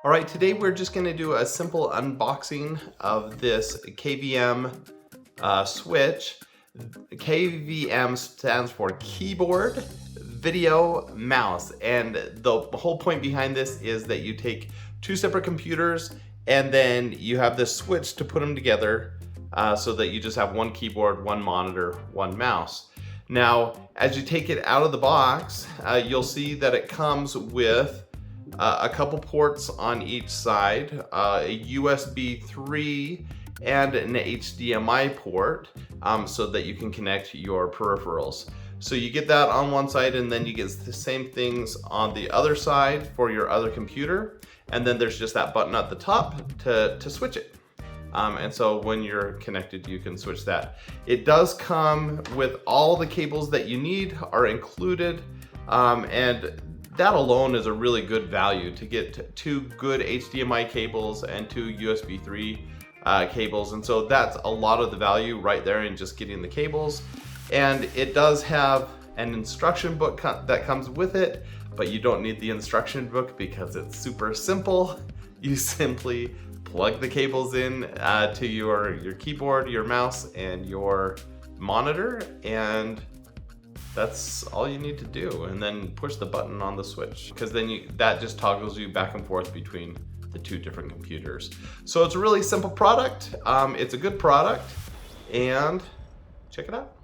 All right, today we're just gonna do a simple unboxing of this KVM switch. KVM stands for Keyboard Video Mouse, and the whole point behind this is that you take two separate computers and then you have this switch to put them together so that you just have one keyboard, one monitor, one mouse. Now, as you take it out of the box, you'll see that it comes with a couple ports on each side, a USB 3 and an HDMI port so that you can connect your peripherals. So you get that on one side, and then you get the same things on the other side for your other computer. And then there's just that button at the top to switch it. And so when you're connected, you can switch that. It does come with all the cables that you need are included, and that alone is a really good value to get two good HDMI cables and two USB 3 cables. And so that's a lot of the value right there in just getting the cables. And it does have an instruction book that comes with it, but you don't need the instruction book because it's super simple. You simply plug the cables in to your keyboard, your mouse, and your monitor, and that's all you need to do. And then push the button on the switch, because then that just toggles you back and forth between the two different computers. So it's a really simple product. It's a good product, and check it out.